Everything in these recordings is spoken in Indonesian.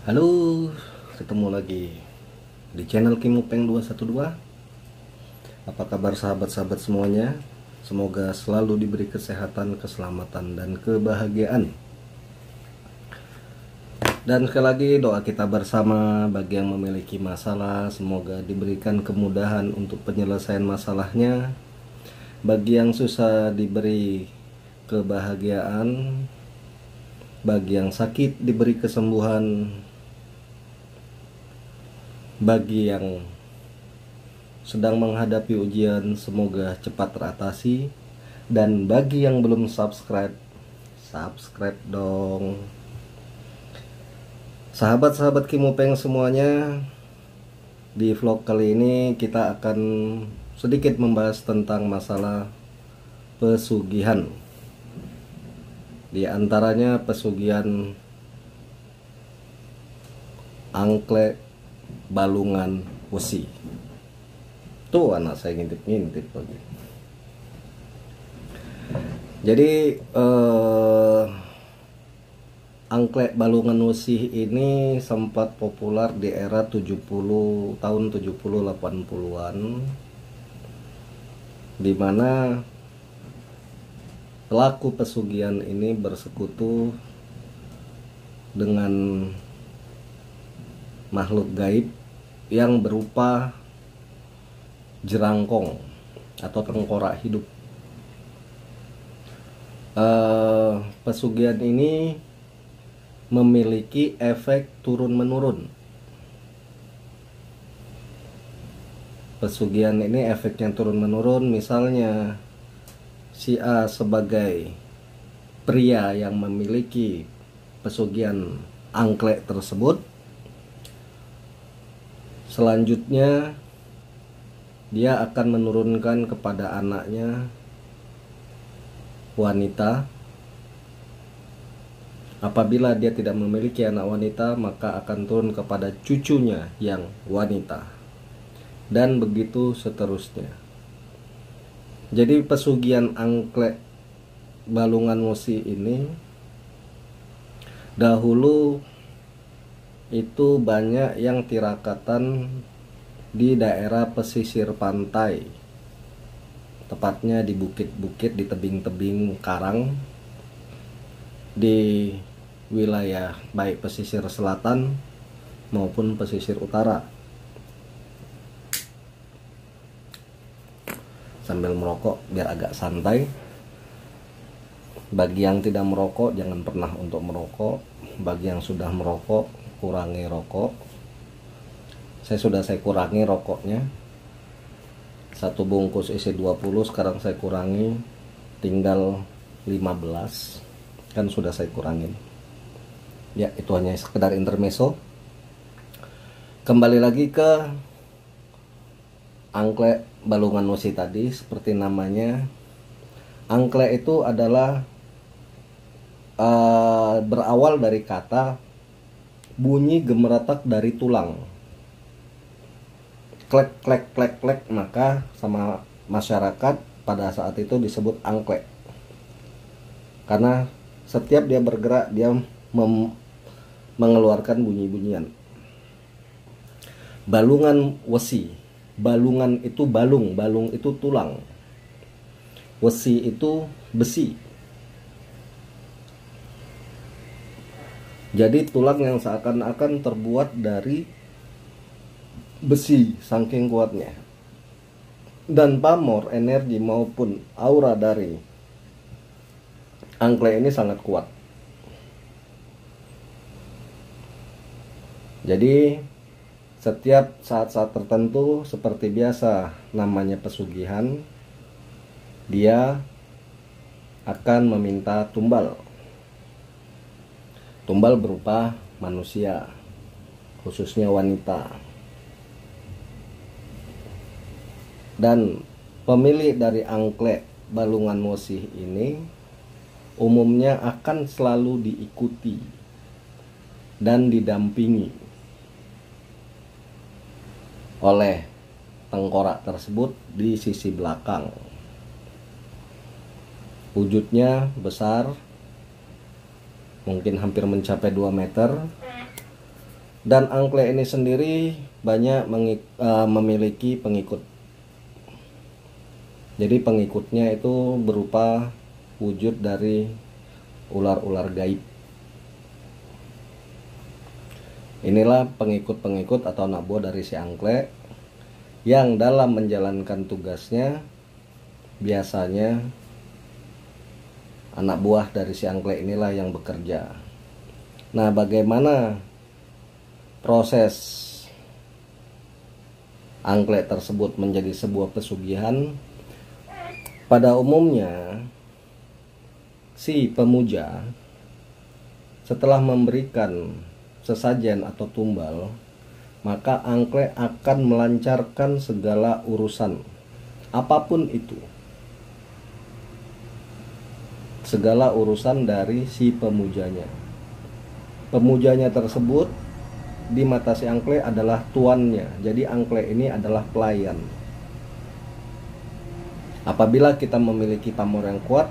Halo, ketemu lagi di channel Kimupeng 212. Apa kabar sahabat-sahabat semuanya? Semoga selalu diberi kesehatan, keselamatan, dan kebahagiaan. Dan sekali lagi doa kita bersama bagi yang memiliki masalah, semoga diberikan kemudahan untuk penyelesaian masalahnya. Bagi yang susah diberi kebahagiaan, bagi yang sakit diberi kesembuhan, bagi yang sedang menghadapi ujian semoga cepat teratasi, dan bagi yang belum subscribe dong. Sahabat-sahabat Kimupeng semuanya, di vlog kali ini kita akan sedikit membahas tentang masalah pesugihan. Di antaranya pesugihan angklek balungan wesi. Tuh anak saya ngintip-ngintip lagi. Jadi angklek balungan wesi ini sempat populer di era 70 tahun 70-80-an, di mana pelaku pesugihan ini bersekutu dengan makhluk gaib yang berupa jerangkong atau tengkorak hidup. Pesugihan ini memiliki efek turun-menurun. Pesugihan ini efeknya turun-menurun, misalnya si A sebagai pria yang memiliki pesugihan angklek tersebut, selanjutnya dia akan menurunkan kepada anaknya wanita. Apabila dia tidak memiliki anak wanita, maka akan turun kepada cucunya yang wanita, dan begitu seterusnya. Jadi pesugihan angklek balungan wesi ini dahulu itu banyak yang tirakatan di daerah pesisir pantai, tepatnya di bukit-bukit, di tebing-tebing karang, di wilayah baik pesisir selatan maupun pesisir utara. Sambil merokok biar agak santai. Bagi yang tidak merokok, jangan pernah untuk merokok. Bagi yang sudah merokok, kurangi rokok. Saya kurangi rokoknya. Satu bungkus isi 20, sekarang saya kurangi tinggal 15. Kan sudah saya kurangin. Ya, itu hanya sekedar intermezzo. Kembali lagi ke angklek balungan wesi tadi. Seperti namanya, angklek itu adalah berawal dari kata bunyi gemeretak dari tulang. Klek klek klek klek, maka sama masyarakat pada saat itu disebut angklek. Karena setiap dia bergerak, dia mengeluarkan bunyi-bunyian. Balungan wesi. Balungan itu balung, balung itu tulang. Wesi itu besi. Jadi tulang yang seakan-akan terbuat dari besi, saking kuatnya. Dan pamor, energi maupun aura dari angklek ini sangat kuat. Jadi setiap saat-saat tertentu, seperti biasa namanya pesugihan, dia akan meminta tumbal. Tumbal berupa manusia, khususnya wanita. Dan pemilik dari angklek balungan wesi ini umumnya akan selalu diikuti dan didampingi oleh tengkorak tersebut di sisi belakang. Wujudnya besar, mungkin hampir mencapai 2 meter, Dan angklek ini sendiri banyak memiliki pengikut. Jadi pengikutnya itu berupa wujud dari ular-ular gaib. Inilah pengikut-pengikut atau anak buah dari si angklek yang dalam menjalankan tugasnya biasanya anak buah dari si angklek inilah yang bekerja. Nah, bagaimana proses angklek tersebut menjadi sebuah pesugihan? Pada umumnya si pemuja setelah memberikan sesajen atau tumbal, maka angklek akan melancarkan segala urusan apapun itu, segala urusan dari si pemujanya. Pemujanya tersebut di mata si angklek adalah tuannya, jadi angklek ini adalah pelayan. Apabila kita memiliki pamor yang kuat,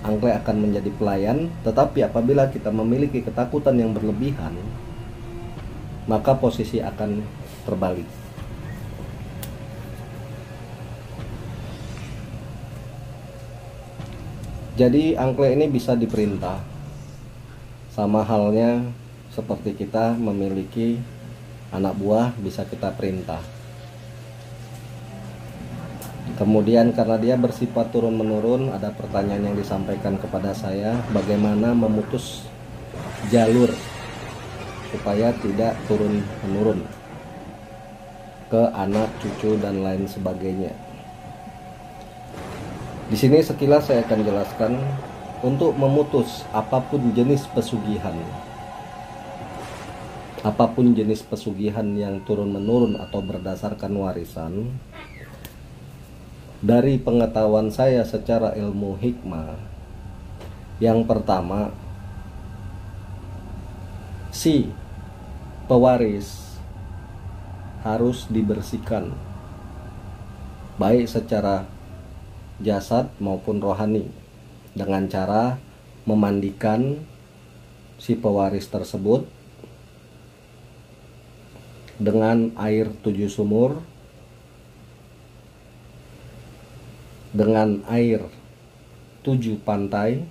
angklek akan menjadi pelayan. Tetapi apabila kita memiliki ketakutan yang berlebihan, maka posisi akan terbalik. Jadi angklek ini bisa diperintah, sama halnya seperti kita memiliki anak buah, bisa kita perintah. Kemudian karena dia bersifat turun-menurun, ada pertanyaan yang disampaikan kepada saya, bagaimana memutus jalur supaya tidak turun-menurun ke anak, cucu, dan lain sebagainya. Di sini sekilas saya akan jelaskan untuk memutus apapun jenis pesugihan. Apapun jenis pesugihan yang turun-menurun atau berdasarkan warisan. Dari pengetahuan saya secara ilmu hikmah, yang pertama, si pewaris harus dibersihkan, baik secara jasad maupun rohani, dengan cara memandikan si pewaris tersebut dengan air 7 sumur, dengan air 7 pantai.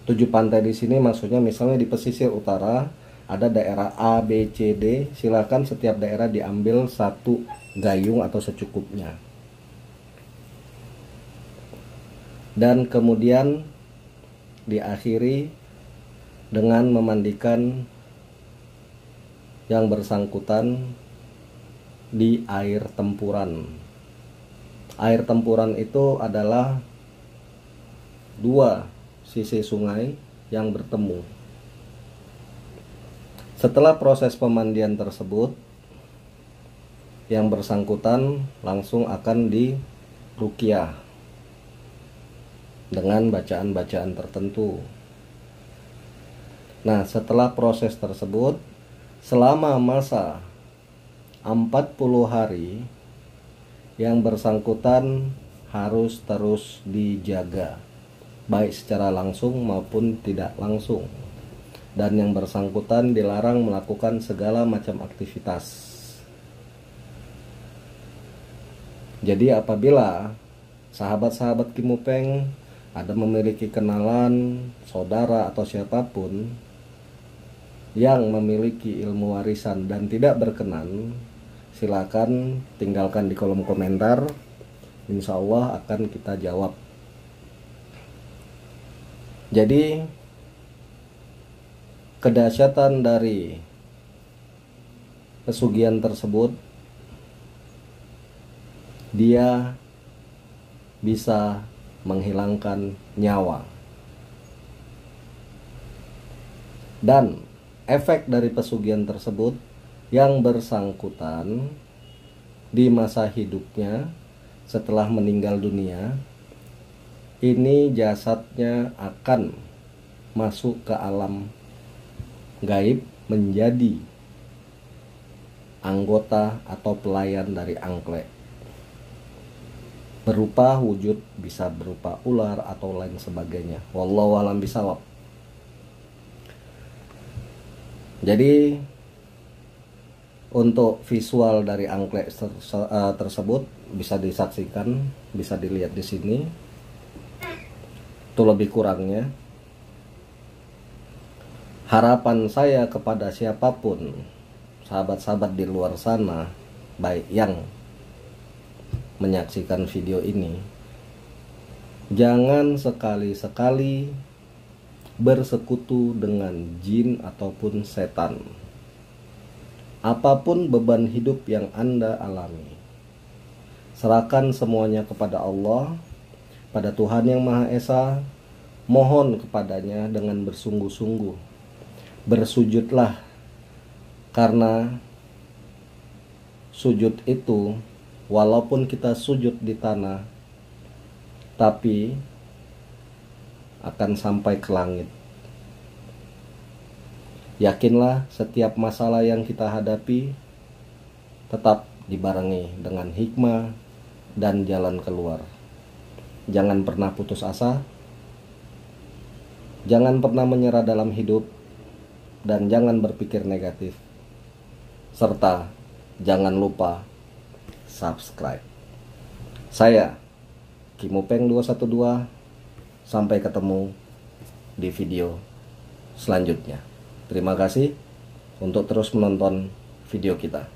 7 pantai di sini maksudnya misalnya di pesisir utara ada daerah A, B, C, D, silakan setiap daerah diambil 1 gayung atau secukupnya. Dan kemudian diakhiri dengan memandikan yang bersangkutan di air tempuran. Air tempuran itu adalah 2 sisi sungai yang bertemu. Setelah proses pemandian tersebut, yang bersangkutan langsung akan diruqyah dengan bacaan-bacaan tertentu. Nah, setelah proses tersebut, selama masa 40 hari, yang bersangkutan harus terus dijaga, baik secara langsung maupun tidak langsung. Dan yang bersangkutan dilarang melakukan segala macam aktivitas. Jadi apabila sahabat-sahabat Kimupeng ada memiliki kenalan, saudara atau siapapun yang memiliki ilmu warisan dan tidak berkenan, silakan tinggalkan di kolom komentar. Insya Allah akan kita jawab. Jadi kedahsyatan dari pesugihan tersebut, dia bisa menghilangkan nyawa. Dan efek dari pesugihan tersebut, yang bersangkutan di masa hidupnya setelah meninggal dunia, ini jasadnya akan masuk ke alam gaib menjadi anggota atau pelayan dari angklek, berupa wujud, bisa berupa ular atau lain sebagainya. Wallahu a'lam bishawab. Jadi untuk visual dari angklek tersebut bisa disaksikan, bisa dilihat di sini. Itu lebih kurangnya. Harapan saya kepada siapapun, sahabat-sahabat di luar sana, baik yang menyaksikan video ini, jangan sekali-sekali bersekutu dengan jin ataupun setan. Apapun beban hidup yang Anda alami, serahkan semuanya kepada Allah, pada Tuhan Yang Maha Esa. Mohon kepadanya dengan bersungguh-sungguh. Bersujudlah, karena sujud itu walaupun kita sujud di tanah, tapi akan sampai ke langit. Yakinlah setiap masalah yang kita hadapi tetap dibarengi dengan hikmah dan jalan keluar. Jangan pernah putus asa, jangan pernah menyerah dalam hidup, dan jangan berpikir negatif. Serta jangan lupa subscribe. Saya Kimupeng 212. Sampai ketemu di video selanjutnya. Terima kasih untuk terus menonton video kita.